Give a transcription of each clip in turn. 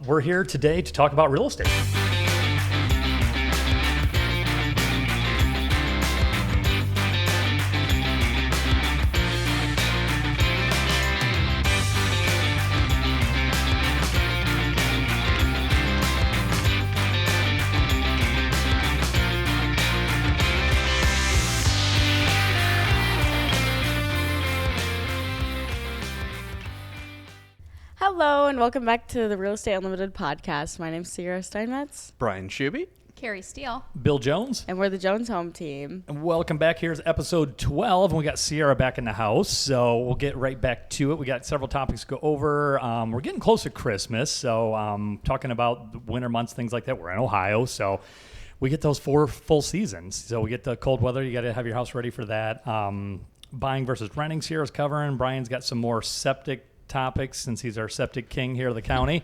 We're here today to talk about real estate. Hello and welcome back to the Real Estate Unlimited podcast. My name's Steins. Bryan Schube. Kari Steele. Bill Jones. And we're the Jones home team. And welcome back. Here's episode 12, and we got Sierra back in the house, so we'll get right back to it. We got several topics to go over. We're getting close to Christmas, so talking about the winter months, things like that. We're in Ohio, so we get those 4 full seasons. So we get the cold weather. You got to have your house ready for that. Buying versus renting, Sierra's covering. Brian's got some more septic topics since he's our septic king here of the county.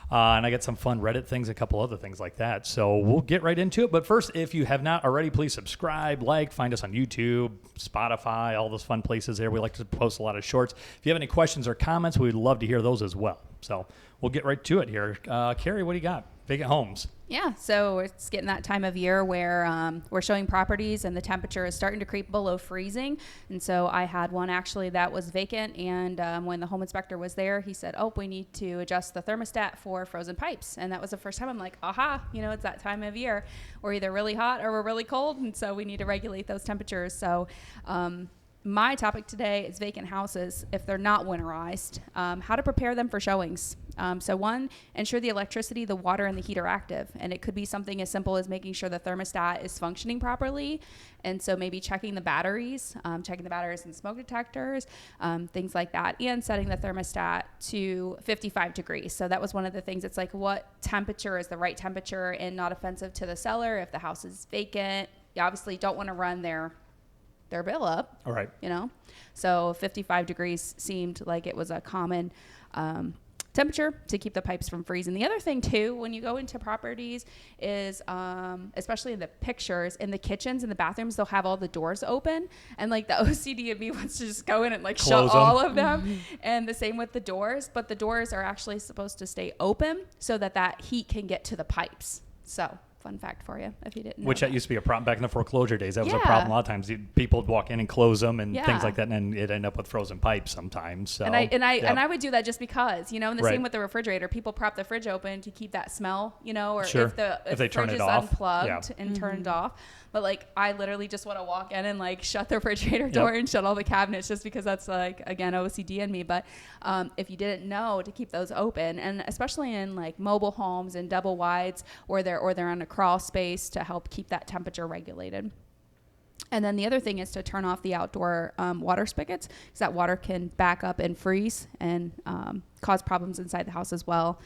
And I got some fun Reddit things, a couple other things like that. So we'll get right into it. But first, if you have not already, please subscribe, find us on YouTube, Spotify, all those fun places there. We like to post a lot of shorts. If you have any questions or comments, we'd love to hear those as well. So we'll get right to it here. Kari, what do you got? Vacant homes. Yeah, so it's getting that time of year where we're showing properties and the temperature is starting to creep below freezing. And so I had one actually that was vacant, and when the home inspector was there, he said, we need to adjust the thermostat for frozen pipes. And that was the first time I'm like, it's that time of year. We're either really hot or we're really cold, and so we need to regulate those temperatures. So my topic today is vacant houses if they're not winterized, how to prepare them for showings. So one, ensure the electricity, the water, and the heat are active. And it could be something as simple as making sure the thermostat is functioning properly. And so maybe checking the batteries and smoke detectors, things like that, and setting the thermostat to 55 degrees. So that was one of the things. It's like, what temperature is the right temperature and not offensive to the seller if the house is vacant? You obviously don't want to run their bill up. All right. So 55 degrees seemed like it was a common temperature to keep the pipes from freezing. The other thing too, when you go into properties is, especially in the pictures, in the kitchens and the bathrooms, they'll have all the doors open, and like the OCD of me wants to just go in and like close shut all of them. And the same with the doors, but the doors are actually supposed to stay open so that heat can get to the pipes. So fun fact for you if you didn't know. Which that used to be a problem back in the foreclosure days. That was a problem a lot of times. People would walk in and close them and things like that, and then it'd end up with frozen pipes sometimes. So, and I would do that just because, and the same with the refrigerator. People prop the fridge open to keep that smell, or if the they turn fridge it is off. Unplugged and turned off. But like, I literally just want to walk in and like shut the refrigerator door and shut all the cabinets, just because that's like, again, OCD in me. But if you didn't know, to keep those open, and especially in like mobile homes and double wides, or they're on a crawl space, to help keep that temperature regulated. And then the other thing is to turn off the outdoor water spigots, because that water can back up and freeze and cause problems inside the house as well.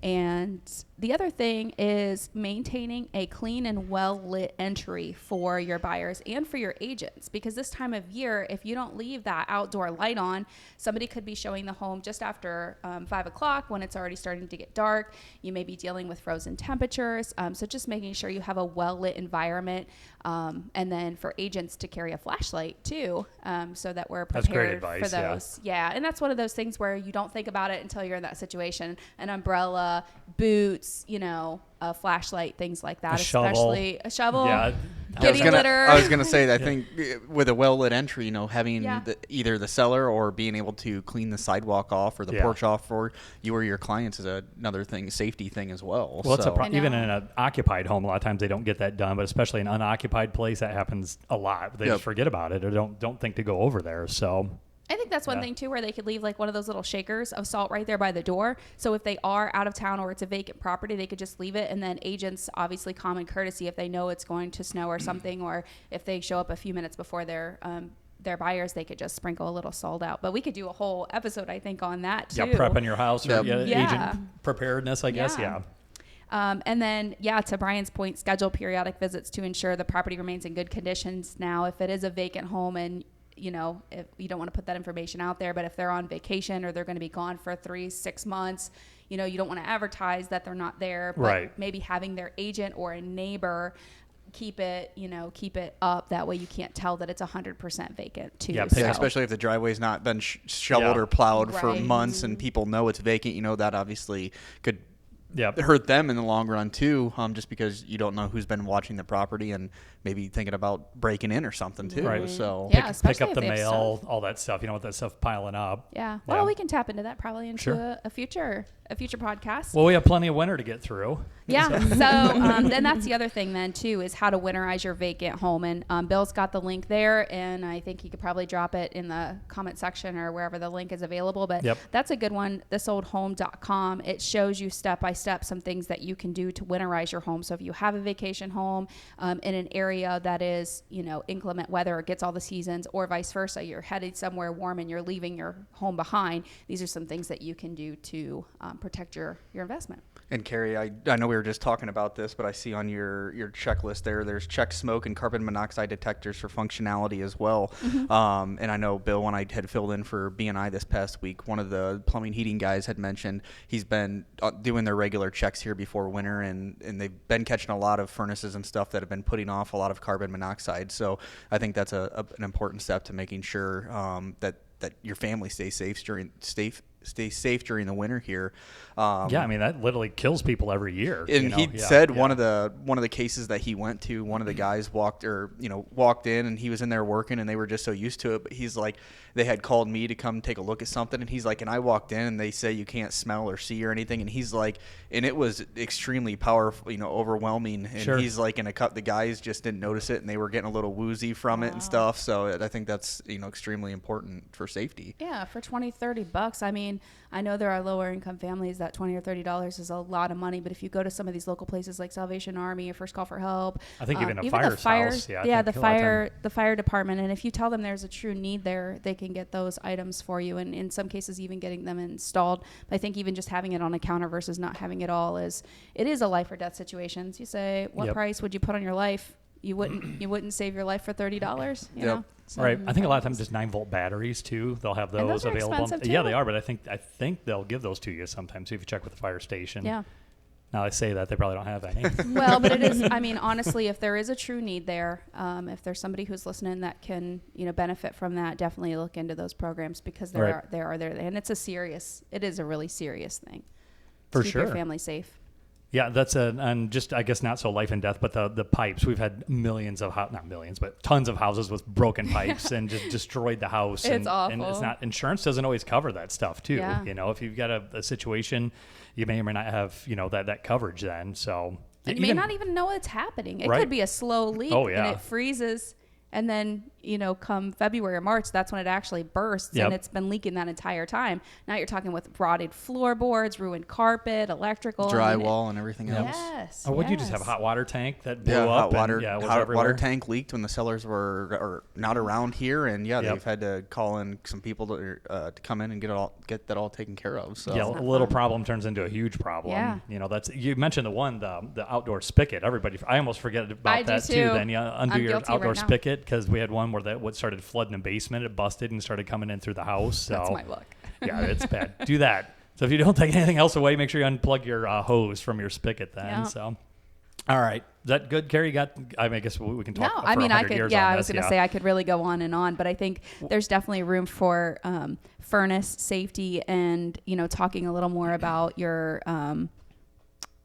And the other thing is maintaining a clean and well-lit entry for your buyers and for your agents, because this time of year, if you don't leave that outdoor light on, somebody could be showing the home just after 5 o'clock when it's already starting to get dark. You may be dealing with frozen temperatures. So just making sure you have a well-lit environment, and then for agents to carry a flashlight too, so that we're prepared. That's great advice, for those. Yeah, and that's one of those things where you don't think about it until you're in that situation. An umbrella, boots, a flashlight, things like that. Especially a shovel. Yeah. Kitty litter. I was going to say that I think with a well-lit entry, having either the cellar or being able to clean the sidewalk off or the porch off for you or your clients is another thing, safety thing as well. Well, it's even in an occupied home, a lot of times they don't get that done, but especially in an unoccupied place, that happens a lot. They just forget about it or don't think to go over there. So I think that's one thing too, where they could leave like one of those little shakers of salt right there by the door. So if they are out of town or it's a vacant property, they could just leave it. And then agents, obviously common courtesy, if they know it's going to snow or something, or if they show up a few minutes before their buyers, they could just sprinkle a little salt out. But we could do a whole episode, I think, on that too. Yeah, prepping your house or agent preparedness, I guess. Yeah. And then, to Brian's point, schedule periodic visits to ensure the property remains in good conditions. Now, if it is a vacant home and if you don't want to put that information out there, but if they're on vacation or they're going to be gone for 3-6 months, you don't want to advertise that they're not there, but maybe having their agent or a neighbor keep it up. That way you can't tell that it's 100% vacant too. Yeah, especially if the driveway's not been shoveled or plowed for months and people know it's vacant, that obviously could hurt them in the long run too, just because you don't know who's been watching the property and maybe thinking about breaking in or something too. Right. So pick up the mail, all that stuff. With that stuff piling up. Yeah. Well, we can tap into that probably into a future podcast. Well, we have plenty of winter to get through. Yeah. So then that's the other thing then too is how to winterize your vacant home. And Bill's got the link there, and I think he could probably drop it in the comment section or wherever the link is available. But that's a good one. thisoldhome.com. It shows you step by step some things that you can do to winterize your home. So if you have a vacation home in an area that is, inclement weather or gets all the seasons, or vice versa, you're headed somewhere warm and you're leaving your home behind, these are some things that you can do to protect your investment. And Kari, I know we were just talking about this, but I see on your checklist there's check smoke and carbon monoxide detectors for functionality as well. Mm-hmm. And I know, Bill, when I had filled in for B&I this past week, one of the plumbing heating guys had mentioned he's been doing their regular checks here before winter, and they've been catching a lot of furnaces and stuff that have been putting off a lot of carbon monoxide. So I think that's an important step to making sure that your family stays safe during the winter here. That literally kills people every year. And he said one of the cases that he went to, one of the guys walked in, and he was in there working, and they were just so used to it. But he's like, they had called me to come take a look at something, and he's like, and I walked in, and they say you can't smell or see or anything, and he's like, and it was extremely powerful, overwhelming. And he's like, the guys just didn't notice it, and they were getting a little woozy from it and stuff. So I think that's extremely important for safety. Yeah, for $20-$30. I mean, I know there are lower income families that $20 or $30 is a lot of money, but if you go to some of these local places like Salvation Army or First Call for Help, I think even the fire department, and if you tell them there's a true need there, they can get those items for you, and in some cases even getting them installed. But I think even just having it on a counter versus not having it all is a life or death situation. So you say, what price would you put on your life? You wouldn't save your life for $30, you know? So right. I think a lot of times just 9-volt batteries too. They'll have those available. Yeah, they are, but I think they'll give those to you sometimes. So if you check with the fire station. Yeah. Now I say that they probably don't have any. Well, but it is. I mean, honestly, if there is a true need there, if there's somebody who's listening that can, benefit from that, definitely look into those programs because there are and it is a really serious thing. For keep sure. your family safe. Yeah, that's and just I guess not so life and death, but the pipes. We've had not millions, but tons of houses with broken pipes and just destroyed the house. It's awful. And it's not, insurance doesn't always cover that stuff too. Yeah. If you've got a situation, you may or may not have that coverage then. So and you may not even know it's happening. It could be a slow leak and it freezes. And then, come February or March, that's when it actually bursts. Yep. And it's been leaking that entire time. Now you're talking with rotted floorboards, ruined carpet, electrical. Drywall and everything else. Yes. Would you just have a hot water tank that blew up? Hot water tank leaked when the sellers were not around here. And, they've had to call in some people to come in and get that all taken care of. So a little problem turns into a huge problem. Yeah. That's you mentioned the outdoor spigot. I almost forget about that too. Then undo your outdoor spigot. Because we had one where that started flooding the basement. It busted and started coming in through the house. So that's my luck. Yeah, it's bad. Do that. So if you don't take anything else away, make sure you unplug your hose from your spigot then. Yeah. So, all right. Is that good, Kari? I guess we can talk for 100 years on this. I was going to say I could really go on and on, but I think there's definitely room for furnace safety and, talking a little more about your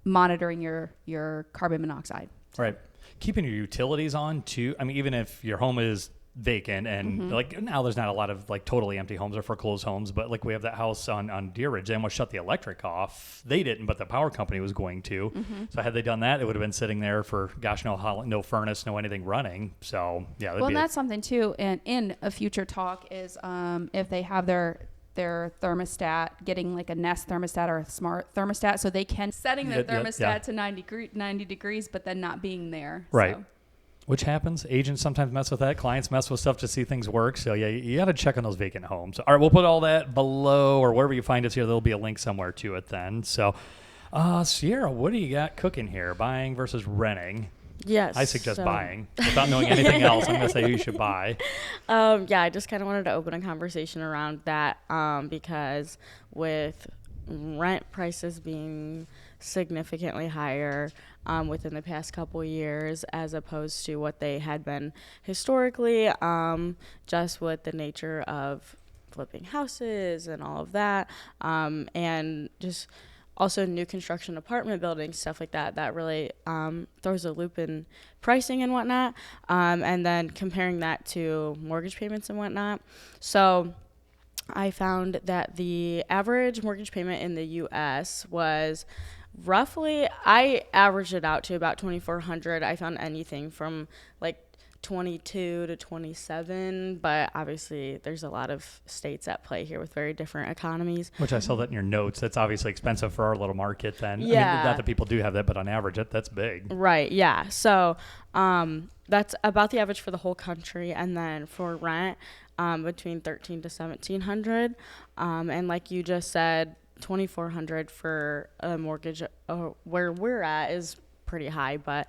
monitoring your carbon monoxide. Right. Keeping your utilities on too. I mean, even if your home is vacant and now there's not a lot of totally empty homes or foreclosed homes, but we have that house on Deer Ridge. They almost shut the electric off. They didn't, but the power company was going to. So had they done that, it would have been sitting there for no furnace, no anything running. So yeah. And that's something too. And in a future talk is if they have their thermostat, getting a Nest thermostat or a smart thermostat, so they can setting their thermostat to 90 degrees, but then not being there. Right. So. Which happens. Agents sometimes mess with that. Clients mess with stuff to see things work. So yeah, you got to check on those vacant homes. All right, we'll put all that below or wherever you find us here. There'll be a link somewhere to it then. So, Sierra, what do you got cooking here? Buying versus renting? Yes. I suggest buying. Without knowing anything else, I'm going to say you should buy. I just kind of wanted to open a conversation around that because with rent prices being significantly higher within the past couple years as opposed to what they had been historically, just with the nature of flipping houses and all of that, and just also new construction apartment buildings, stuff like that, that really throws a loop in pricing and whatnot. And then comparing that to mortgage payments and whatnot. So I found that the average mortgage payment in the U.S. was roughly, I averaged it out to about $2,400. I found anything from like 22 to 27, but obviously there's a lot of states at play here with very different economies. Which I saw that in your notes. That's obviously expensive for our little market then. Yeah. I mean, not that people do have that, but on average, that's big. Right, yeah. So that's about the average for the whole country. And then for rent, between $1,300 to $1,700. And like you just said, $2,400 for a mortgage where we're at is pretty high, but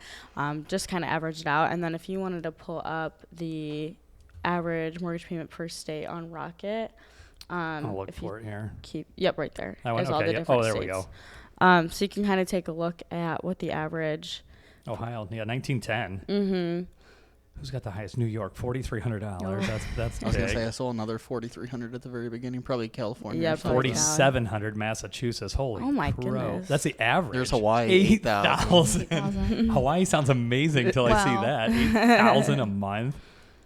just kind of averaged out. And then if you wanted to pull up the average mortgage payment per state on Rocket, I'll look for it here. Yep, right there. I went, all the okay, different there states. we go. So you can kind of take a look at what the average. Ohio, yeah, 1910. Mm-hmm. Who's got the highest? New York, $4,300. That's I was gonna big. say I saw another 4,300 at the very beginning, probably California. Yeah, or something. $4,700 Massachusetts. Holy Oh my crow. goodness. That's the average. There's Hawaii, 8,000. 8,000. Hawaii sounds amazing until I see Well. that. 8,000 a month.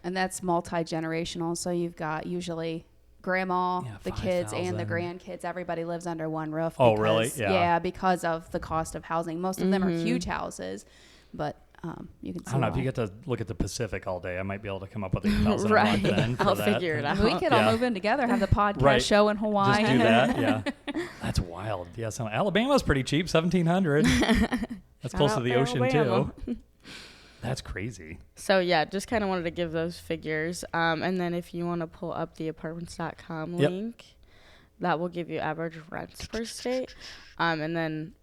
And that's multi-generational. So you've got usually grandma, Yeah, the kids, and the 5,000. grandkids. Everybody lives under one roof. Oh, because, really? Yeah. Yeah, because of the cost of housing. Most of them are huge houses, but you can see I don't know. If why. you get to look at the Pacific all day, I might be able to come up with 8,000 a Right. month then for I'll that. figure it out. We could all Yeah. move in together, have the podcast Right. show in Hawaii. Just do that, yeah. That's wild. Yeah, so Alabama's pretty cheap, $1,700. That's close to out the to ocean Alabama. too. That's crazy. So yeah, just kind of wanted to give those figures. And then if you want to pull up the apartments.com Yep. link, that will give you average rents per state. And then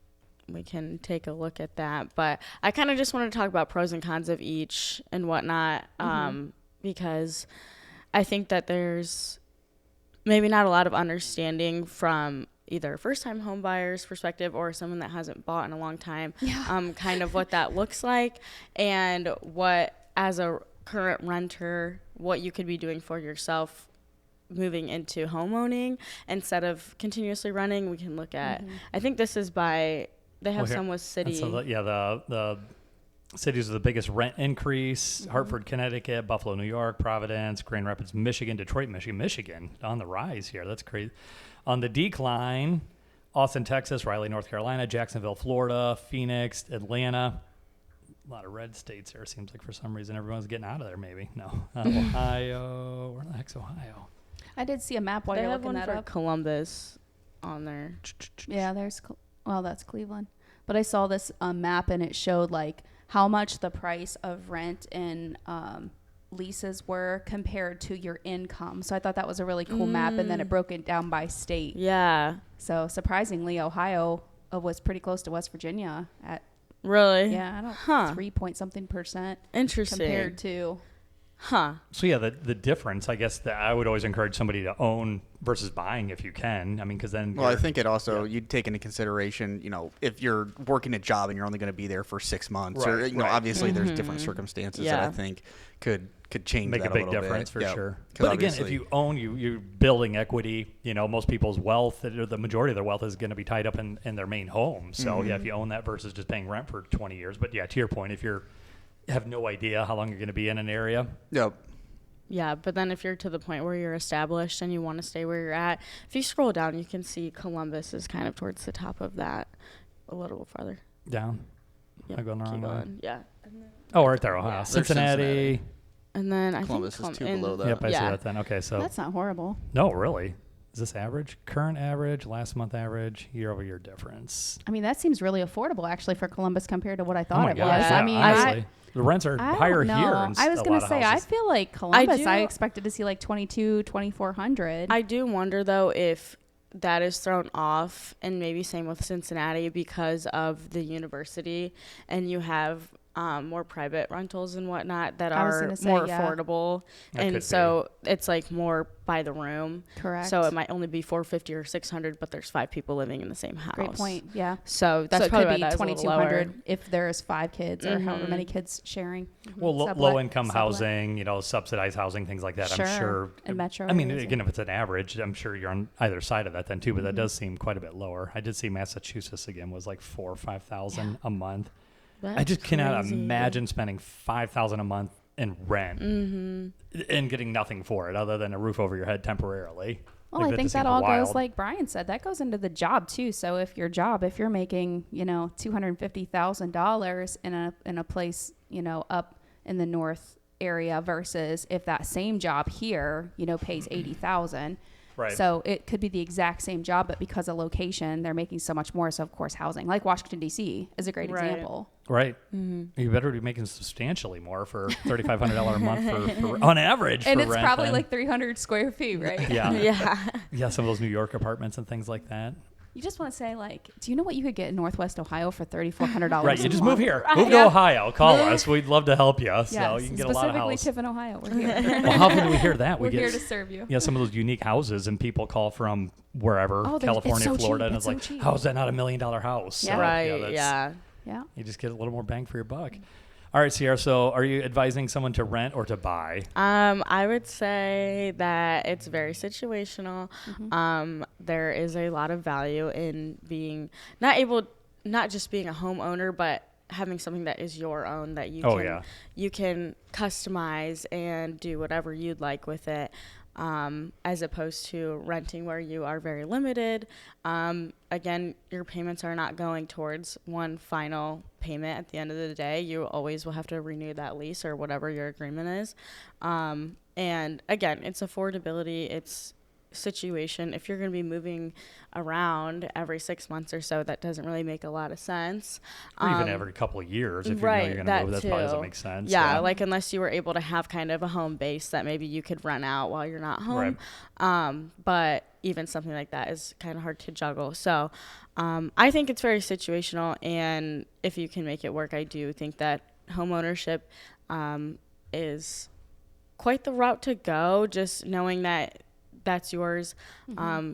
we can take a look at that. But I kind of just wanted to talk about pros and cons of each and whatnot, because I think that there's maybe not a lot of understanding from either a first-time home buyer's perspective or someone that hasn't bought in a long time, kind of what that looks like and what, as a current renter, what you could be doing for yourself moving into homeowning instead of continuously renting. We can look at, I think this is by, they have Well, here- some with city. So the cities with the biggest rent increase: Hartford, Connecticut; Buffalo, New York; Providence; Grand Rapids, Michigan; Detroit, Michigan on the rise here. That's crazy. On the decline: Austin, Texas; Raleigh, North Carolina; Jacksonville, Florida; Phoenix; Atlanta. A lot of red states here. Seems like for some reason everyone's getting out of there. Maybe no. Ohio. Where the heck's Ohio? I did see a map while They you're have looking one that for up. Columbus on there. Yeah, that's Cleveland. But I saw this map and it showed like how much the price of rent and leases were compared to your income. So I thought that was a really cool map, and then it broke it down by state. Yeah. So surprisingly, Ohio was pretty close to West Virginia at Really? I don't Huh. 3-point-something% Interesting. compared to. Huh. So yeah, the difference, I guess, that I would always encourage somebody to own versus buying if you can. I mean, because then. Well, I you're- think it also, you'd take into consideration, if you're working a job and you're only going to be there for 6 months, or, Right, obviously there's different circumstances that I Yeah. think could change make that a big little difference bit. for Yep. sure. 'Cause But again, if obviously- you own, you're building equity. Most people's wealth, or the majority of their wealth, is going to be tied up in their main home. So yeah, if you own that versus just paying rent for 20 years. But yeah, to your point, if you have no idea how long you're going to be in an area, Yep. Yeah, but then if you're to the point where you're established and you want to stay where you're at, if you scroll down, you can see Columbus is kind of towards the top of that a little farther. down. Yep, I'm going the keep wrong way. going. Yeah. Oh, right there, Ohio, Yeah. There's Cincinnati. And then I Columbus think is two below that. Yep, I see yeah. that then. Okay, so That's not horrible. no, really, is this average? Current average, last month average, year-over-year difference. I mean, that seems really affordable actually for Columbus compared to what I Oh thought my it gosh! was. Yeah, I mean, honestly, the rents are I higher don't here. know. In I was a going lot to of say, I houses. feel like Columbus, I do- expected to see like 2,400. I do wonder, though, if that is thrown off, and maybe same with Cincinnati because of the university, and you have more private rentals and whatnot that I was are gonna say, more yeah. affordable, That and could so it's like more by the room. Correct. So it might only be $450 or $600, but there's 5 people living in the same house. Great point. Yeah. So that's so it probably could why be that is a little lower. $2,200 if there's 5 kids or however many kids sharing. Well, Sublet, low income sublet. housing, you know, subsidized housing, things like that. Sure. I'm sure. In metro I mean, areas, again, if it's an average, I'm sure you're on either side of that then too. But that does seem quite a bit lower. I did see Massachusetts again was like 4,000 or 5,000 a month. I just cannot imagine spending $5,000 a month in rent and getting nothing for it other than a roof over your head temporarily. Well, Like, I think just that seems all wild. goes, like Bryan said, that goes into the job too. So if you're making, you know, $250,000 in a place, you know, up in the north area versus if that same job here, you know, pays $80,000. Right. So it could be the exact same job, but because of location, they're making so much more. So of course, housing, like Washington D.C., is a great Right. example. Right. You better be making substantially more for $3,500 a month for on average. And for it's rent probably then. like 300 square feet, right? Yeah. Yeah. Yeah. Some of those New York apartments and things like that. You just want to say, like, do you know what you could get in Northwest Ohio for $3,400? Right. You a just month? move here. Move to Ohio. Call us. We'd love to help you. Yes, So you can get a lot of specifically house. Tiffin, Ohio. We're here. Well, how often do we hear that? We're We here get to serve you. some of those unique houses, and people call from wherever, Oh, it's California, so Florida, cheap. and It's it's so like, cheap. how is that not $1 million house? Yeah. So, Right. that's- Yeah. Yeah. You just get a little more bang for your buck. All right, Sierra. So, are you advising someone to rent or to buy? I would say that it's very situational. There is a lot of value in being not just being a homeowner, but having something that is your own that you can customize and do whatever you'd like with it. As opposed to renting where you are very limited. Again, your payments are not going towards one final payment at the end of the day. You always will have to renew that lease or whatever your agreement is. And again, it's affordability, it's situation. If you're going to be moving around every 6 months or so, that doesn't really make a lot of sense. Or even every couple of years, if you know Right, you're going to that move, that probably doesn't too. make sense. Yeah, like unless you were able to have kind of a home base that maybe you could rent out while you're not home. But even something like that is kind of hard to juggle. So I think it's very situational, and if you can make it work, I do think that home ownership is quite the route to go, just knowing that that's yours.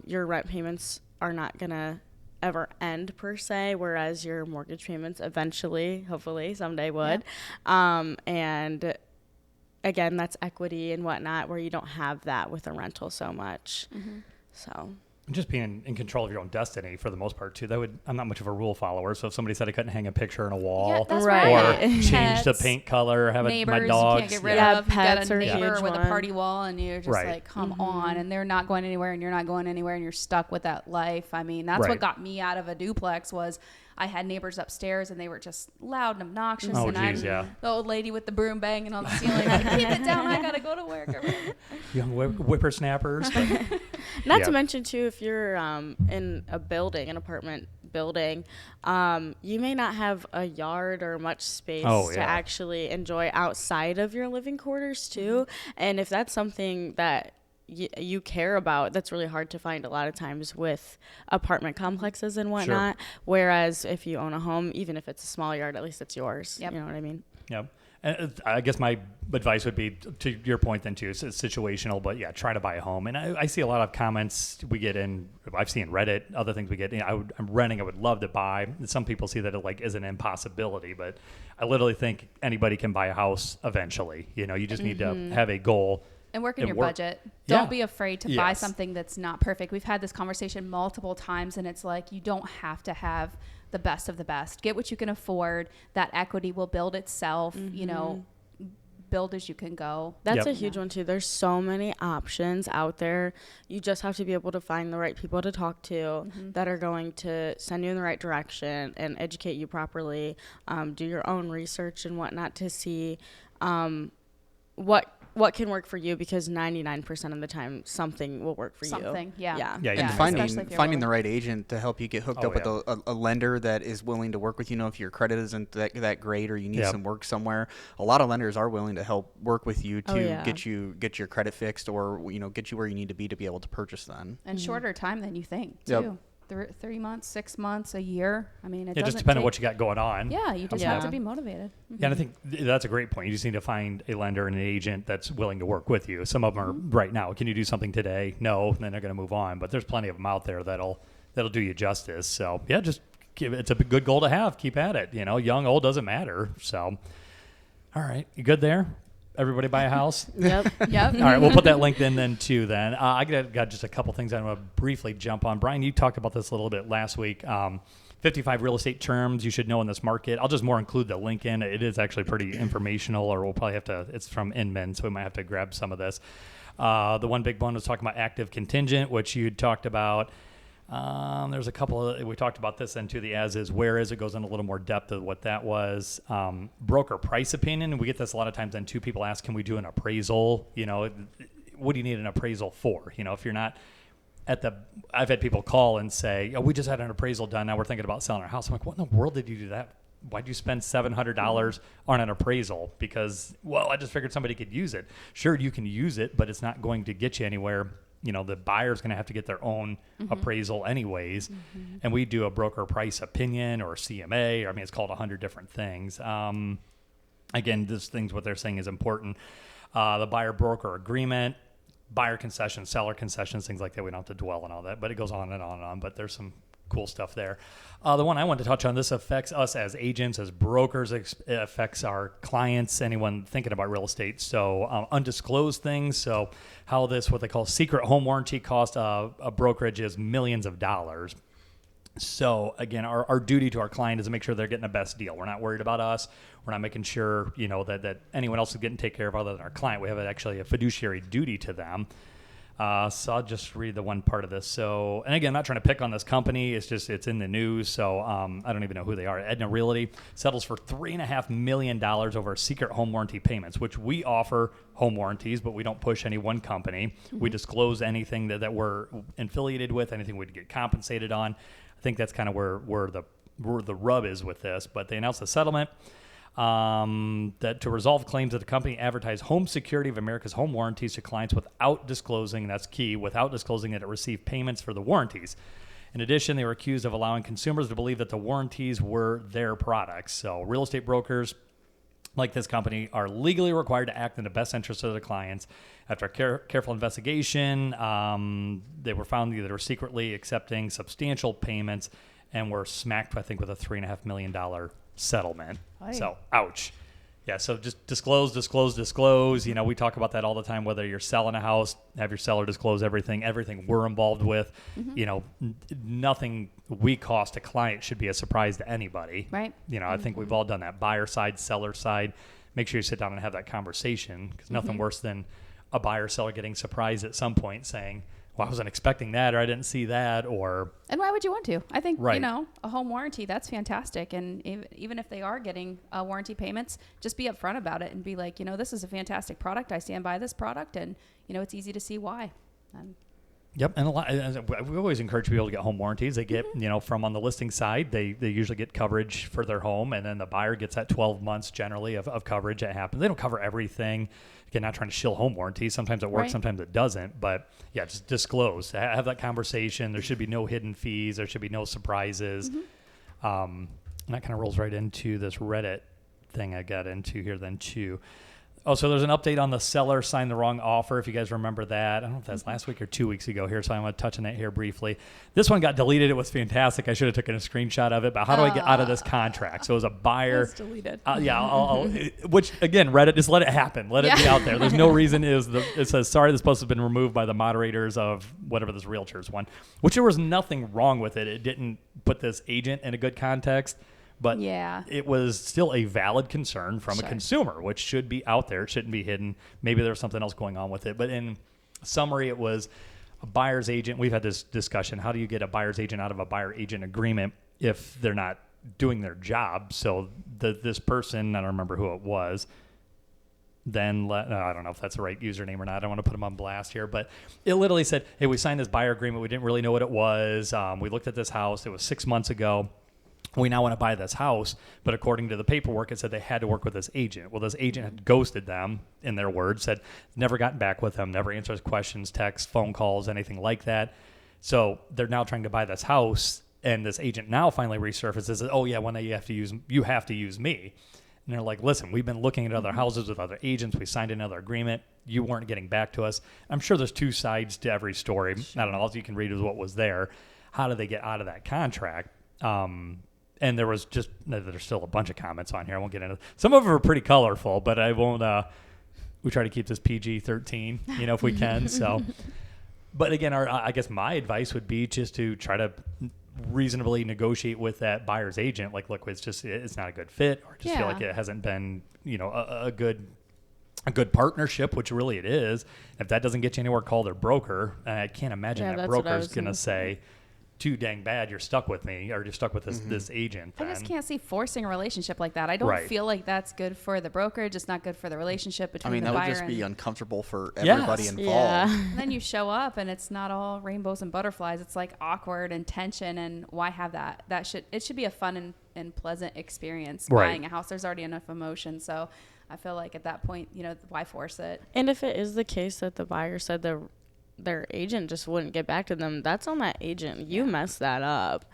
Your rent payments are not going to ever end per se, whereas your mortgage payments eventually, hopefully someday would. And again, that's equity and whatnot, where you don't have that with a rental so much. So Just being in control of your own destiny for the most part too. I'm not much of a rule follower, so if somebody said I couldn't hang a picture on a wall that's Right. or right. change the Pets, paint color, have neighbors my dogs, you can't get rid Yeah, of. You got pets a are a neighbor huge with one. a party wall, and you're just Right. like, come on, and they're not going anywhere, and you're not going anywhere, and you're stuck with that life. I mean, that's Right. what got me out of a duplex was I had neighbors upstairs, and they were just loud and obnoxious. Oh, and geez, I'm yeah. the old lady with the broom banging on the ceiling. Like, keep it down, I gotta go to work. young whippersnappers. But, not Yeah. to mention too, if you're in a building, an apartment building, you may not have a yard or much space to yeah. actually enjoy outside of your living quarters too. And if that's something that you care about, that's really hard to find a lot of times with apartment complexes and whatnot. Whereas if you own a home, even if it's a small yard, at least it's yours. Yep. You know what I mean? Yep. And I guess my advice would be, to your point then too, it's situational, but yeah, try to buy a home. And I see a lot of comments we get I've seen Reddit, other things we get, I'm renting, I would love to buy. And some people see that it like is an impossibility, but I literally think anybody can buy a house eventually. You just need to have a goal. And work in your work. budget. Yeah. Don't be afraid to buy Yes. something that's not perfect. We've had this conversation multiple times, and it's like you don't have to have the best of the best. Get what you can afford. That equity will build itself. Build as you can go. That's Yep. a huge one too. There's so many options out there. You just have to be able to find the right people to talk to that are going to send you in the right direction and educate you properly. Do your own research and whatnot to see what can work for you, because 99% of the time something will work for you. Something, yeah. Yeah. Yeah, And Yeah, especially finding if you're finding the lower. right agent to help you get hooked Oh, up with a lender that is willing to work with you. If your credit isn't that great, or you need Yep. some work somewhere, a lot of lenders are willing to help work with you to Oh, yeah. get your credit fixed, or get you where you need to be able to purchase then. And shorter time than you think, too. Yep. 3 months, 6 months, a year. I mean, It just depends on what you got going on. Yeah, you just have to be motivated. Yeah, and I think that's a great point. You just need to find a lender and an agent that's willing to work with you. Some of them are right now. Can you do something today? No, then they're going to move on. But there's plenty of them out there that'll do you justice. So yeah, just it's a good goal to have. Keep at it. Young, old doesn't matter. So, all right, you good there? Everybody buy a house? Yep. Yep. All right, we'll put that link in then too. Then I got just a couple things I want to briefly jump on. Bryan, you talked about this a little bit last week. 55 real estate terms you should know in this market. I'll just more include the link in. It is actually pretty informational, or we'll probably have to. It's from Inman, so we might have to grab some of this. The one big one was talking about active contingent, which you talked about. There's a couple we talked about this then too, the as is, where is, it goes in a little more depth of what that was. Broker price opinion, and we get this a lot of times then too. People ask, can we do an appraisal? What do you need an appraisal for? If you're not I've had people call and say, we just had an appraisal done, now we're thinking about selling our house. I'm like, what in the world did you do that? Why'd you spend $700 on an appraisal? Because, I just figured somebody could use it. Sure, you can use it, but it's not going to get you anywhere. The buyer's going to have to get their own appraisal anyways. And we do a broker price opinion or CMA, or it's called 100 different things. Again, these things, what they're saying is important. The buyer broker agreement, buyer concessions, seller concessions, things like that. We don't have to dwell on all that, but it goes on and on and on. But there's some cool stuff there. The one I wanted to touch on, this affects us as agents, as brokers, it affects our clients, anyone thinking about real estate. So undisclosed things. So how what they call secret home warranty cost a brokerage is millions of dollars. So again, our duty to our client is to make sure they're getting the best deal. We're not worried about us. We're not making sure, that anyone else is getting taken care of other than our client. We have actually a fiduciary duty to them. So I'll just read the one part of this. So, and again, I'm not trying to pick on this company. It's in the news. So I don't even know who they are. Edna Realty settles for $3.5 million over secret home warranty payments, which we offer home warranties, but we don't push any one company. We disclose anything that we're affiliated with, anything we'd get compensated on. I think that's kind of where the rub is with this. But they announced a settlement. That to resolve claims that the company advertised Home Security of America's home warranties to clients without disclosing, that's key, without disclosing that it received payments for the warranties. In addition, they were accused of allowing consumers to believe that the warranties were their products. So real estate brokers like this company are legally required to act in the best interest of their clients. After a careful investigation, they were found that they were secretly accepting substantial payments and were smacked, I think, with a $3.5 million settlement. Aye. So, ouch. Yeah, so just disclose. We talk about that all the time, whether you're selling a house, have your seller disclose everything we're involved with. Nothing we cost a client should be a surprise to anybody. Right. I think we've all done that, buyer side, seller side. Make sure you sit down and have that conversation, because nothing worse than a buyer seller getting surprised at some point saying, well, I wasn't expecting that, or I didn't see that, or... And why would you want to? I think, right. A home warranty, that's fantastic. And even if they are getting warranty payments, just be upfront about it and be like, this is a fantastic product. I stand by this product, and, it's easy to see why. Yep, and we always encourage people to get home warranties. They get, from on the listing side, they usually get coverage for their home, and then the buyer gets that 12 months generally of coverage that happens. They don't cover everything. Again, not trying to shill home warranties. Sometimes it works, sometimes it doesn't. But yeah, just disclose. Have that conversation. There should be no hidden fees. There should be no surprises. And that kind of rolls right into this Reddit thing I got into here then too. Oh, so there's an update on the seller signed the wrong offer, if you guys remember that. I don't know if that's last week or 2 weeks ago here, so I'm going to touch on that here briefly. This one got deleted. It was fantastic. I should have taken a screenshot of it, but how do I get out of this contract? So it was a buyer. It's deleted. Which, again, Reddit, just let it happen. Let it be out there. There's no reason. It says, sorry, this post has been removed by the moderators of whatever this realtor's one, which there was nothing wrong with it. It didn't put this agent in a good context. But it was still a valid concern from a consumer, which should be out there. It shouldn't be hidden. Maybe there's something else going on with it. But in summary, it was a buyer's agent. We've had this discussion. How do you get a buyer's agent out of a buyer-agent agreement if they're not doing their job? So this person, I don't remember who it was, then I don't know if that's the right username or not. I don't want to put them on blast here. But it literally said, hey, we signed this buyer agreement. We didn't really know what it was. We looked at this house. It was 6 months ago. We now want to buy this house, but according to the paperwork, it said they had to work with this agent. Well, this agent had ghosted them, in their words, said never gotten back with them, never answers questions, texts, phone calls, anything like that. So they're now trying to buy this house, and this agent now finally resurfaces, oh yeah, one day you have to use me. And they're like, listen, we've been looking at other houses with other agents. We signed another agreement. You weren't getting back to us. I'm sure there's two sides to every story. I don't know. All you can read is what was there. How did they get out of that contract? And there's still a bunch of comments on here. I won't get into some of them are pretty colorful, but I won't. We try to keep this PG-13, if we can. So, but again, I guess my advice would be just to try to reasonably negotiate with that buyer's agent. Like, look, it's not a good fit, or just feel like it hasn't been, a good partnership, which really it is. If that doesn't get you anywhere, call their broker. I can't imagine that broker's going to say, too dang bad, you're stuck with me, or you're stuck with this agent. I just can't see forcing a relationship like that. I don't feel like that's good for the brokerage. It's not good for the relationship between the buyer. That would just be uncomfortable for everybody involved. Yeah. And then you show up and it's not all rainbows and butterflies. It's like awkward and tension. And why have that? It should be a fun and pleasant experience buying a house. There's already enough emotion. So I feel like at that point, why force it? And if it is the case that the buyer said their agent just wouldn't get back to them, that's on that agent. You messed that up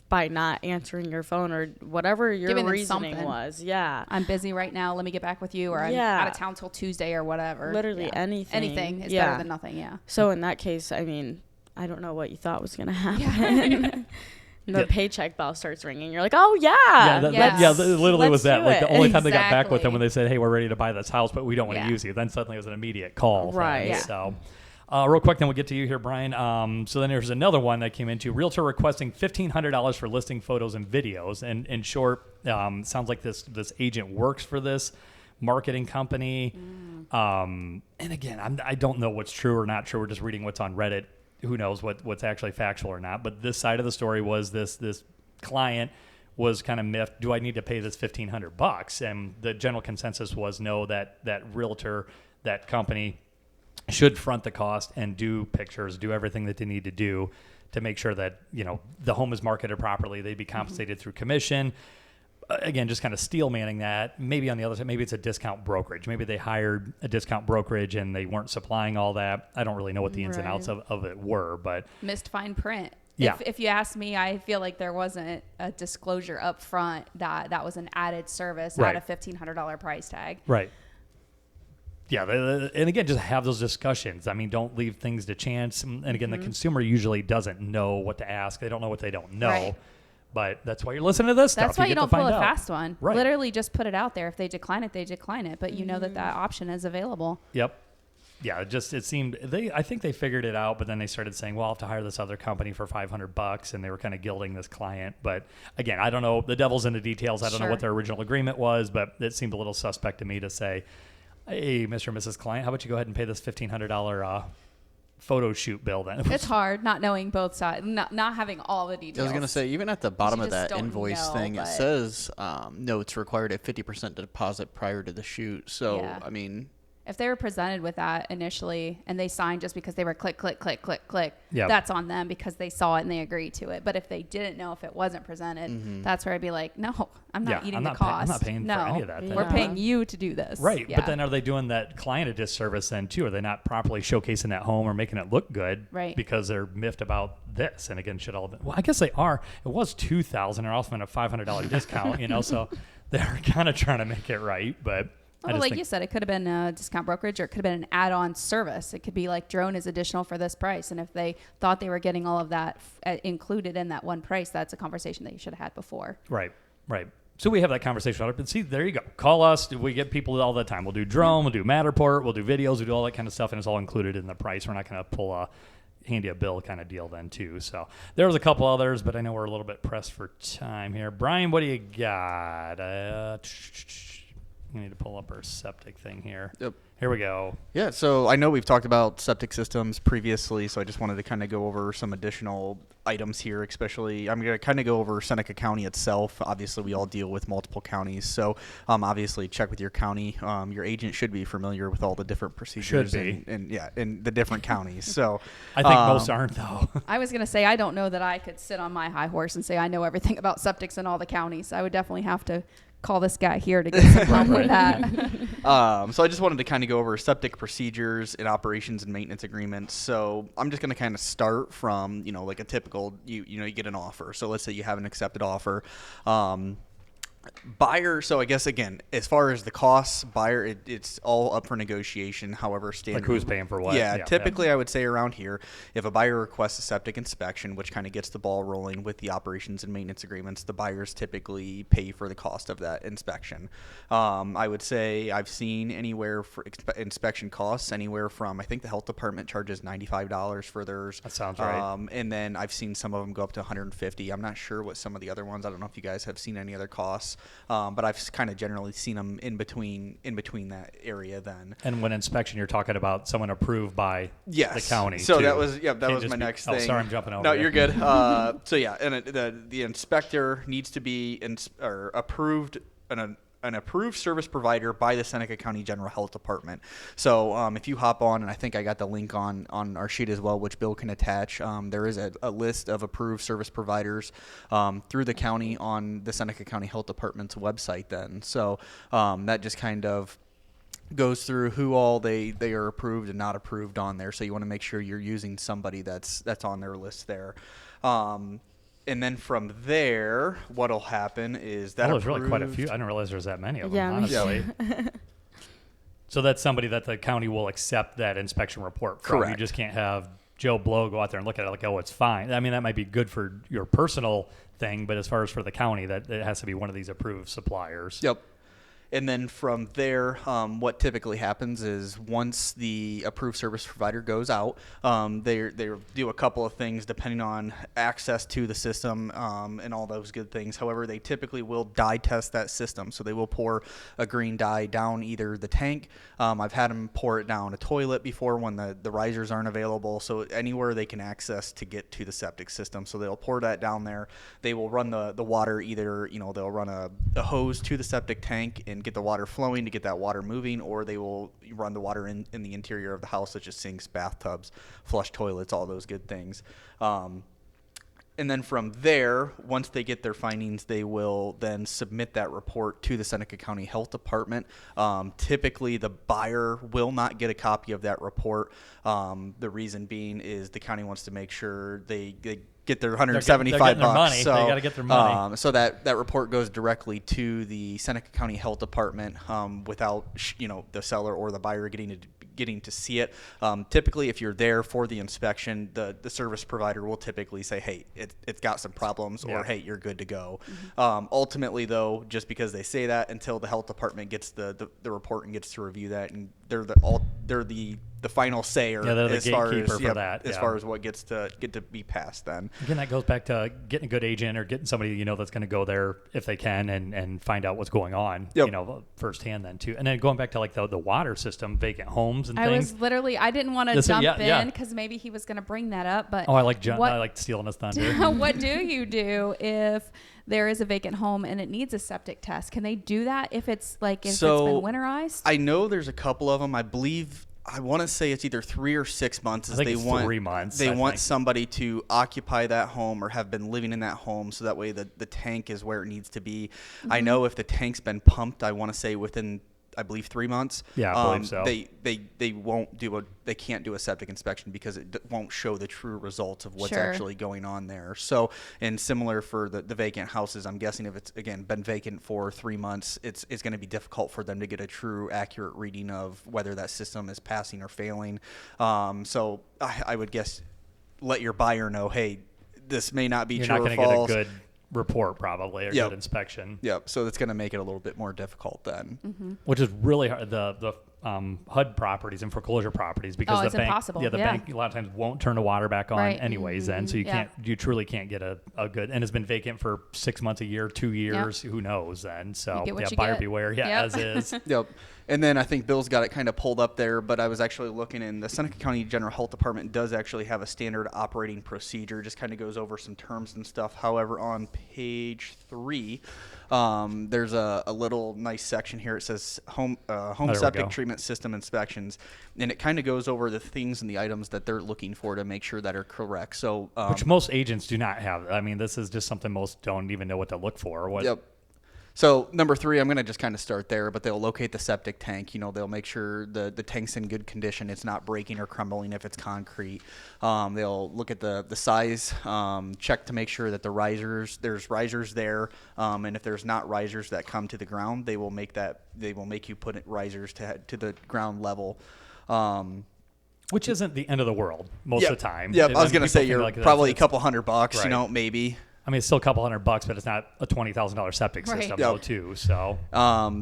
by not answering your phone or whatever your reasoning was. Yeah. I'm busy right now. Let me get back with you. Or I'm out of town till Tuesday or whatever. Literally anything. Anything is better than nothing. Yeah. So in that case, I mean, I don't know what you thought was going to happen. The paycheck bell starts ringing. You're like, oh, yeah. Literally was that. Like the only time they got back with them when Exactly. they said, hey, we're ready to buy this house, but we don't want to use you. Then suddenly it was an immediate call. Right. Thing. So real quick, then we'll get to you here, Brian. So then there's another one that came into realtor requesting $1,500 for listing photos and videos. And in short, sounds like this agent works for this marketing company. And again, I don't know what's true or not true. We're just reading what's on Reddit. Who knows what's actually factual or not. But this side of the story was this client was kind of miffed. Do I need to pay this $1,500? And the general consensus was no, that realtor, that company should front the cost and do pictures, do everything that they need to do to make sure that, the home is marketed properly. They'd be compensated through commission. Again, just kind of steel manning that. Maybe on the other side, maybe it's a discount brokerage. Maybe they hired a discount brokerage and they weren't supplying all that. I don't really know what the ins and outs of it were, but missed fine print. Yeah. If you ask me, I feel like there wasn't a disclosure up front that was an added service at a $1,500 price tag. Right. Yeah, and again, just have those discussions. I mean, don't leave things to chance. And again, the consumer usually doesn't know what to ask. They don't know what they don't know. Right. But that's why you're listening to this stuff. That's why you don't pull a fast one. Right. Literally just put it out there. If they decline it, they decline it. But you know that option is available. Yep. Yeah, it seemed I think they figured it out, but then they started saying, well, I'll have to hire this other company for $500, and they were kind of gilding this client. But again, I don't know. The devil's in the details. I don't know what their original agreement was, but it seemed a little suspect to me to say, hey, Mr. and Mrs. Client, how about you go ahead and pay this $1,500 photo shoot bill then? It's hard not knowing both sides, not having all the details. I was going to say, even at the bottom of that don't invoice know, thing, it says notes required a 50% deposit prior to the shoot. So, I mean, if they were presented with that initially and they signed just because they were click, Yep. that's on them because they saw it and they agreed to it. But if they didn't know if it wasn't presented, that's where I'd be like, no, I'm not eating the cost. I'm not paying for any of that. We're paying you to do this. Right. But then are they doing that client a disservice then too? Are they not properly showcasing that home or making it look good? Right. Because they're miffed about this. And again, well, I guess they are. It was $2,000. They're offering a $500 discount, so they're kind of trying to make it right. But well, like you said, it could have been a discount brokerage or it could have been an add-on service. It could be like drone is additional for this price. And if they thought they were getting all of that included in that one price, that's a conversation that you should have had before. Right. So we have that conversation. And see, there you go. Call us. We get people all the time. We'll do drone, we'll do Matterport, we'll do videos, we'll do all that kind of stuff. And it's all included in the price. We're not going to pull a handy a bill kind of deal then too. So there was a couple others, but I know we're a little bit pressed for time here. Brian, what do you got? We need to pull up our septic thing here. Yep. Here we go. Yeah, so I know we've talked about septic systems previously, so I just wanted to kind of go over some additional items here, especially I'm going to kind of go over Seneca County itself. Obviously, we all deal with multiple counties, so obviously check with your county. Your agent should be familiar with all the different procedures and the different counties. So I think most aren't, though. I was going to say, I don't know that I could sit on my high horse and say I know everything about septics in all the counties. I would definitely have to call this guy here to get some help with that. So I just wanted to kind of go over septic procedures and operations and maintenance agreements. So I'm just going to kind of start from, like a typical, you get an offer. So let's say you have an accepted offer. Buyer, so I guess, again, as far as the costs, buyer, it's all up for negotiation. However, standard. Like who's paying for what? Yeah, typically I would say around here, if a buyer requests a septic inspection, which kind of gets the ball rolling with the operations and maintenance agreements, the buyers typically pay for the cost of that inspection. I would say I've seen anywhere for inspection costs, anywhere from, I think the health department charges $95 for theirs. That sounds right. And then I've seen some of them go up to $150. I'm not sure what some of the other ones, I don't know if you guys have seen any other costs. But I've kind of generally seen them in between that area then. And when inspection, you're talking about someone approved by the county. So too. that was my next thing. Oh, sorry, I'm jumping over. No, you're good. So yeah, and the inspector needs to be approved, an approved service provider by the Seneca County General Health Department. So if you hop on, and I think I got the link on our sheet as well, which Bill can attach, there is a list of approved service providers through the county on the Seneca County Health Department's website then. So that just kind of goes through who all they are approved and not approved on there. So you want to make sure you're using somebody that's on their list there. And then from there, what'll happen is that there's really quite a few. I didn't realize there's that many of them, Yeah, honestly. So that's somebody that the county will accept that inspection report from. Correct. You just can't have Joe Blow go out there and look at it like, oh, it's fine. I mean, that might be good for your personal thing, but as far as for the county, that it has to be one of these approved suppliers. Yep. And then from there, what typically happens is once the approved service provider goes out, they do a couple of things depending on access to the system and all those good things. However, they typically will dye test that system. So they will pour a green dye down either the tank. I've had them pour it down a toilet before when the risers aren't available. So anywhere they can access to get to the septic system. So they'll pour that down there. They will run the water either, they'll run a hose to the septic tank and get the water flowing to get that water moving, or they will run the water in the interior of the house, such as sinks, bathtubs, flush toilets, all those good things. And then from there, once they get their findings, they will then submit that report to the Seneca County Health Department. Typically, the buyer will not get a copy of that report. The reason being is the county wants to make sure they get their $175 bucks. Money. So they got to get their money. So that report goes directly to the Seneca County Health Department without the seller or the buyer getting to see it. Typically, if you're there for the inspection, the service provider will typically say, hey, it's got some problems, or hey, you're good to go. Mm-hmm. Ultimately, though, just because they say that, until the health department gets the report and gets to review that, and they're the final sayer as far as what gets to be passed then. Again, that goes back to getting a good agent or getting somebody that's going to go there if they can and find out what's going on firsthand then too. And then going back to like the water system, vacant homes and things. I didn't want to jump in because maybe he was going to bring that up, but I like stealing his thunder. What do you do if there is a vacant home and it needs a septic test? Can they do that if it's been winterized? I know there's a couple of them. I want to say it's either 3 or 6 months. I think it's 3 months. They want somebody to occupy that home or have been living in that home, so that way the tank is where it needs to be. Mm-hmm. I know if the tank's been pumped, I want to say within, I believe, 3 months. Yeah, I believe so. They can't do a septic inspection because it won't show the true results of what's actually going on there. So, and similar for the vacant houses, I'm guessing if it's again been vacant for 3 months, it's going to be difficult for them to get a true accurate reading of whether that system is passing or failing. So I would guess let your buyer know, hey, this may not be true or false. You're not going to get a good report probably or good inspection. Yep. So that's going to make it a little bit more difficult then. Mm-hmm. Which is really hard. The HUD properties and foreclosure properties, because the bank, impossible. the bank a lot of times won't turn the water back on anyways. Mm-hmm. Then so you truly can't get a good, and it's been vacant for 6 months, a year, 2 years, who knows then. So buyer beware. As is. Yep. And then I think Bill's got it kind of pulled up there, but I was actually looking in the Seneca County General Health Department does actually have a standard operating procedure, just kind of goes over some terms and stuff. However, on page 3, there's a little nice section here. It says home septic treatment system inspections, and it kind of goes over the things and the items that they're looking for to make sure that are correct. So which most agents do not have. I mean, this is just something most don't even know what to look for. Yep. So number 3, I'm going to just kind of start there, but they'll locate the septic tank. They'll make sure the tank's in good condition. It's not breaking or crumbling if it's concrete. They'll look at the size, check to make sure that there's risers there. And if there's not risers that come to the ground, they will make you put risers to the ground level. Which isn't the end of the world most of the time. Yeah, I was going to say you're you're probably a couple $100, right. maybe. I mean, it's still a couple $100, but it's not a $20,000 septic system, though, too. So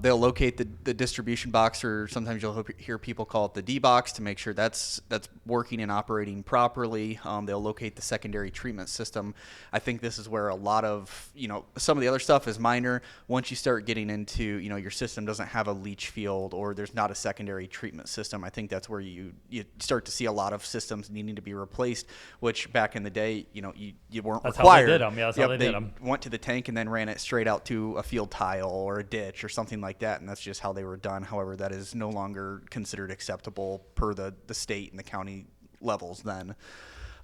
they'll locate the distribution box, or sometimes you'll hear people call it the D box, to make sure that's working and operating properly. They'll locate the secondary treatment system. I think this is where a lot of some of the other stuff is minor. Once you start getting into your system doesn't have a leach field, or there's not a secondary treatment system, I think that's where you start to see a lot of systems needing to be replaced. Which back in the day, you weren't that's required. How they did them. Yeah. How they did them. Went to the tank and then ran it straight out to a field tile or a ditch or something like that, and that's just how they were done. However, that is no longer considered acceptable per the state and the county levels then.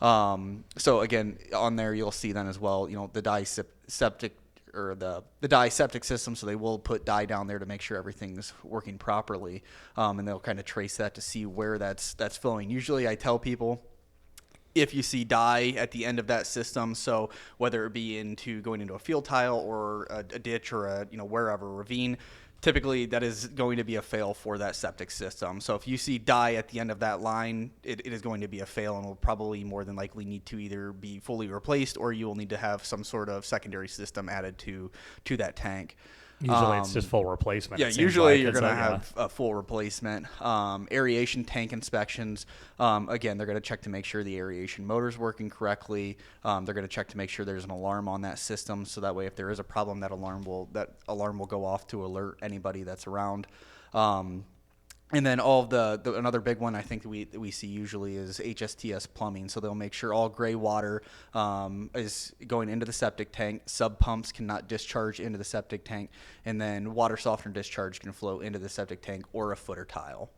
So again, on there you'll see then as well, the dye septic or the dye septic system, so they will put dye down there to make sure everything's working properly, and they'll kind of trace that to see where that's flowing. Usually I tell people, if you see dye at the end of that system, so whether it be going into a field tile or a ditch or wherever, ravine, typically that is going to be a fail for that septic system. So if you see dye at the end of that line, it is going to be a fail, and will probably more than likely need to either be fully replaced, or you will need to have some sort of secondary system added to that tank. Usually it's just full replacement. Yeah, usually you're going to have a full replacement. Aeration tank inspections, again, they're going to check to make sure the aeration motor's working correctly. They're going to check to make sure there's an alarm on that system, so that way if there is a problem, that alarm will go off to alert anybody that's around. And then all of another big one I think that we see usually is HSTS plumbing. So they'll make sure all gray water is going into the septic tank. Sub pumps cannot discharge into the septic tank, and then water softener discharge can flow into the septic tank or a footer tile.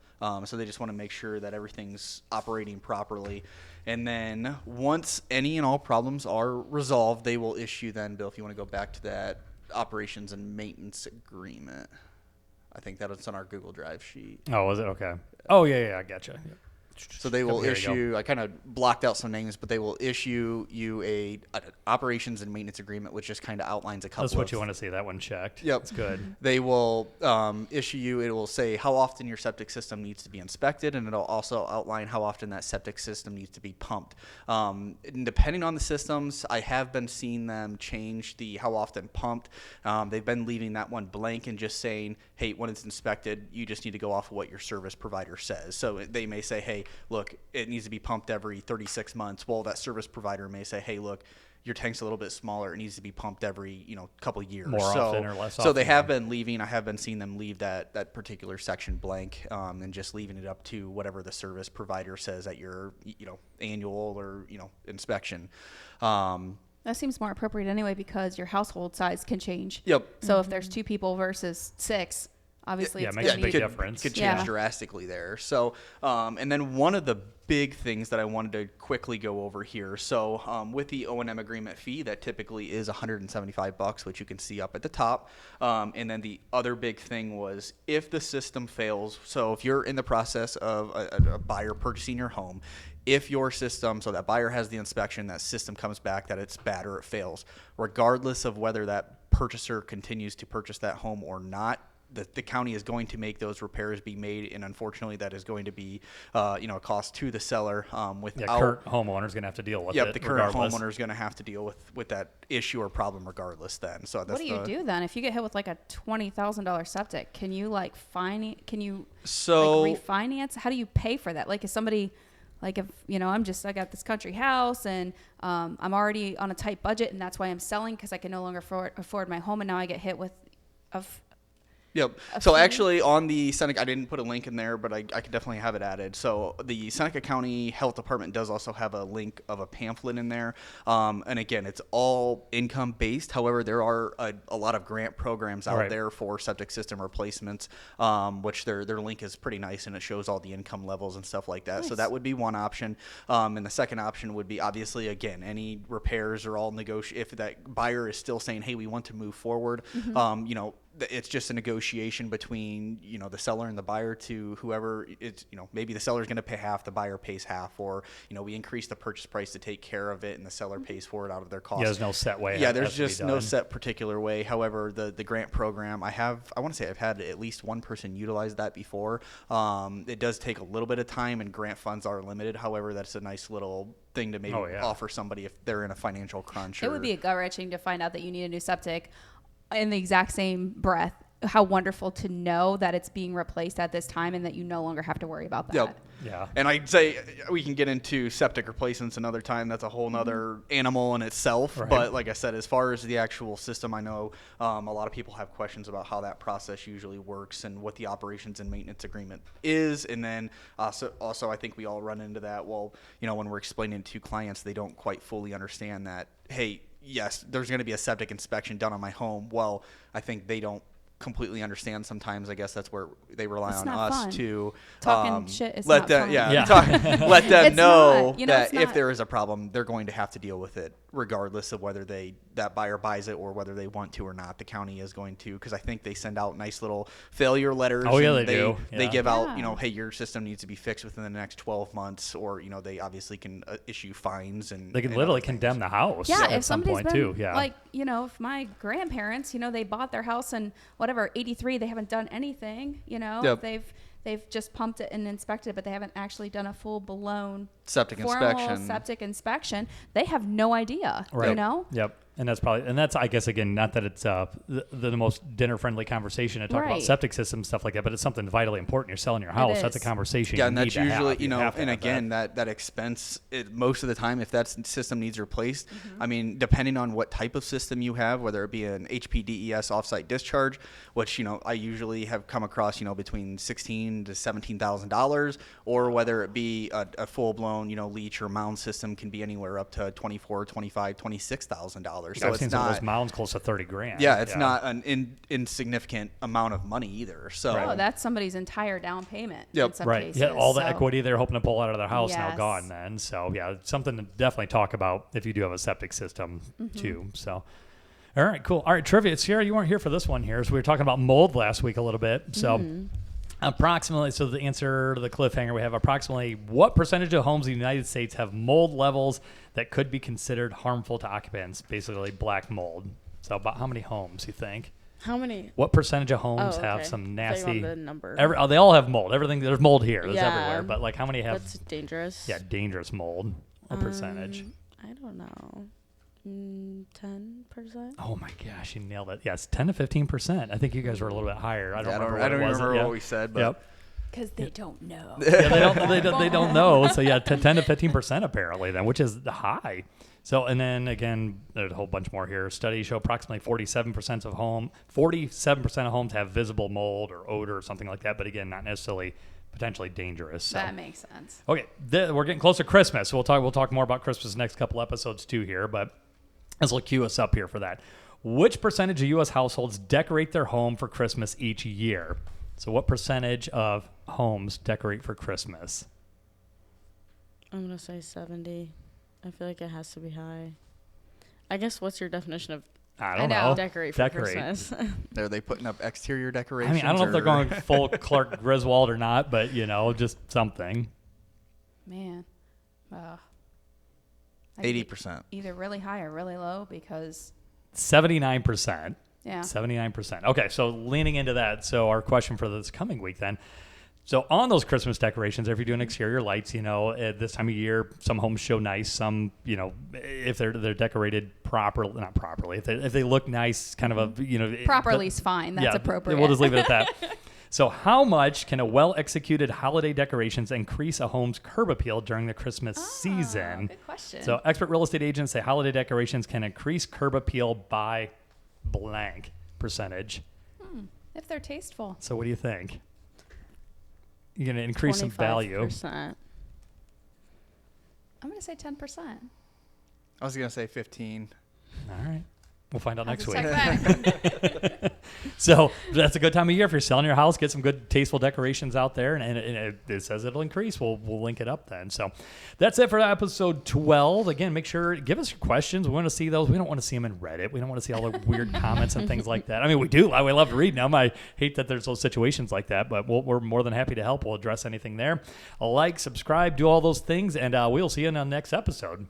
So they just want to make sure that everything's operating properly. And then once any and all problems are resolved, they will issue then, Bill, if you want to go back to that operations and maintenance agreement. I think that it's on our Google Drive sheet. Oh, was it? Okay. Oh, yeah, I gotcha. Yeah. So they will issue, I kind of blocked out some names, but they will issue you an operations and maintenance agreement, which just kind of outlines a couple of... That's what you want to see, that one checked. Yep. That's good. They will issue you, it will say how often your septic system needs to be inspected, and it'll also outline how often that septic system needs to be pumped. Depending on the systems, I have been seeing them change the how often pumped. They've been leaving that one blank and just saying, hey, when it's inspected, you just need to go off of what your service provider says. So they may say, hey, look, it needs to be pumped every 36 months. Well, that service provider may say, hey, look, your tank's a little bit smaller. It needs to be pumped every, couple of years. More often or less often. So they have been leaving. I have been seeing them leave that particular section blank, and just leaving it up to whatever the service provider says at your, annual or, inspection. That seems more appropriate anyway, because your household size can change. Yep. So if there's 2 people versus 6, obviously it's makes a going big to difference. Could change drastically there. So, and then one of the big things that I wanted to quickly go over here. So, with the O&M agreement fee, that typically is $175, which you can see up at the top. And then the other big thing was if the system fails. So if you're in the process of a buyer purchasing your home, if your system, so that buyer has the inspection, that system comes back that it's bad or it fails, regardless of whether that purchaser continues to purchase that home or not, the county is going to make those repairs be made, and unfortunately that is going to be a cost to the seller. Current homeowner's going to have to deal with it. Yep, the current regardless. homeowner is going to have to deal with that issue or problem regardless then. So that's what do you do then if you get hit with like a $20,000 septic? Can you refinance? How do you pay for that? Like, is somebody... Like if, I got this country house and I'm already on a tight budget, and that's why I'm selling, because I can no longer afford my home, and now I get hit with Yep. So actually on the Seneca, I didn't put a link in there, but I could definitely have it added. So the Seneca County Health Department does also have a link of a pamphlet in there. And again, it's all income based. However, there are a lot of grant programs out there for septic system replacements, which their link is pretty nice, and it shows all the income levels and stuff like that. Nice. So that would be one option. And the second option would be, obviously, again, any repairs are all negotiable. If that buyer is still saying, hey, we want to move forward, it's just a negotiation between, the seller and the buyer to whoever it's, maybe the seller's going to pay half, the buyer pays half, or, we increase the purchase price to take care of it and the seller pays for it out of their cost. Yeah, there's no set way. Yeah, there's just no set particular way. However, the grant program, I want to say I've had at least one person utilize that before. It does take a little bit of time and grant funds are limited. However, that's a nice little thing to maybe offer somebody if they're in a financial crunch. It would be a gut-wrenching to find out that you need a new septic in the exact same breath. How wonderful to know that it's being replaced at this time and that you no longer have to worry about that. Yep. Yeah. And I'd say we can get into septic replacements another time. That's a whole nother animal in itself. Right. But like I said, as far as the actual system, I know a lot of people have questions about how that process usually works and what the operations and maintenance agreement is. And then also I think we all run into that. Well, when we're explaining to clients, they don't quite fully understand that, hey, yes, there's going to be a septic inspection done on my home. Well, I think they don't completely understand sometimes. I guess that's where they rely on us to talking shit is let not them fun. let them It's know not, that it's if not. there is a problem, they're going to have to deal with it regardless of whether that buyer buys it or whether they want to or not. The county is going to, because I think they send out nice little failure letters. Oh, yeah, and they do. They Yeah. give out, hey, your system needs to be fixed within the next 12 months, or they obviously can issue fines and They can and literally other condemn things. the house Yeah, at if some somebody's point been too. Yeah. like, if my grandparents, they bought their house in whatever 83, they haven't done anything, Yep. they've just pumped it and inspected it, but they haven't actually done a full blown Septic formal inspection. septic inspection. They have no idea, Right. Yep. And that's, I guess, again, not that it's the most dinner-friendly conversation to talk about Right. septic systems, stuff like that, but it's something vitally important. You're selling your house. That's a is. conversation Yeah, you and need that's to have. usually, You have to and have again, that expense, most of the time, if that system needs replaced, I mean, depending on what type of system you have, whether it be an HPDES offsite discharge, which, I usually have come across, between $16,000 to $17,000, or whether it be a full-blown, leach or mound system can be anywhere up to $24,000, $25,000, $26,000. So I've it's seen some of not, those mounds close to $30,000. yeah, it's not an insignificant amount of money either. So Oh, that's somebody's entire down payment Yep. in some Right. cases. Yeah, all the so- equity they're hoping to pull out of their house now Yes. gone then. So, yeah, it's something to definitely talk about if you do have a septic system Mm-hmm. too. So, all right, cool. All right, trivia. Sierra, you weren't here for this one here. So we were talking about mold last week a little bit. So approximately, so the answer to the cliffhanger, we have approximately what percentage of homes in the United States have mold levels that could be considered harmful to occupants, basically black mold. So about how many homes you think? How many? What percentage of homes Oh, have okay. some I thought you nasty? wanted the number. They all have mold. Everything, there's mold here. There's Yeah. everywhere. But like, how many have? That's dangerous. Yeah, dangerous mold. What percentage? I don't know. 10%? Oh my gosh, you nailed it. Yes, 10 to 15%. I think you guys were a little bit higher. I don't remember I don't what it was. remember Yeah. what we said, but Yep. Because they don't know. Yeah, they don't know. So yeah, 10 to 15% apparently then, which is high. So, and then again, there's a whole bunch more here. Studies show approximately 47% of homes have visible mold or odor or something like that. But again, not necessarily potentially dangerous. So. That makes sense. Okay, we're getting close to Christmas. So we'll talk more about Christmas next couple episodes too here. But this will cue us up here for that. Which percentage of U.S. households decorate their home for Christmas each year? So what percentage of homes decorate for Christmas? I'm going to say 70. I feel like it has to be high. I guess what's your definition of I don't know. know. decorate for Christmas? are they putting up exterior I decorations? mean, I don't know if they're or- going full Clark Griswold or not, but, just something. Man. I think 80%. either really high or really low because, 79%. yeah. 79%. Okay, so leaning into that, so our question for this coming week then. So on those Christmas decorations, if you're doing exterior lights, at this time of year, some homes show nice. Some, if they're decorated not properly, if they look nice, kind of a, Properly is fine. That's appropriate. We'll just leave it at that. So how much can a well-executed holiday decorations increase a home's curb appeal during the Christmas season? Good question. So expert real estate agents say holiday decorations can increase curb appeal by blank percentage. If they're tasteful. So what do you think? You're going to increase some value. 25%. I'm going to say 10%. I was going to say 15. All right. We'll find out next week. Check back. So that's a good time of year if you're selling your house. Get some good, tasteful decorations out there, and it says it'll increase. We'll link it up then. So that's it for episode 12. Again, make sure give us your questions. We want to see those. We don't want to see them in Reddit. We don't want to see all the weird comments and things like that. I mean, we do. We love to read them. I hate that there's those situations like that, but we're more than happy to help. We'll address anything there. Like, subscribe, do all those things, and we'll see you in the next episode.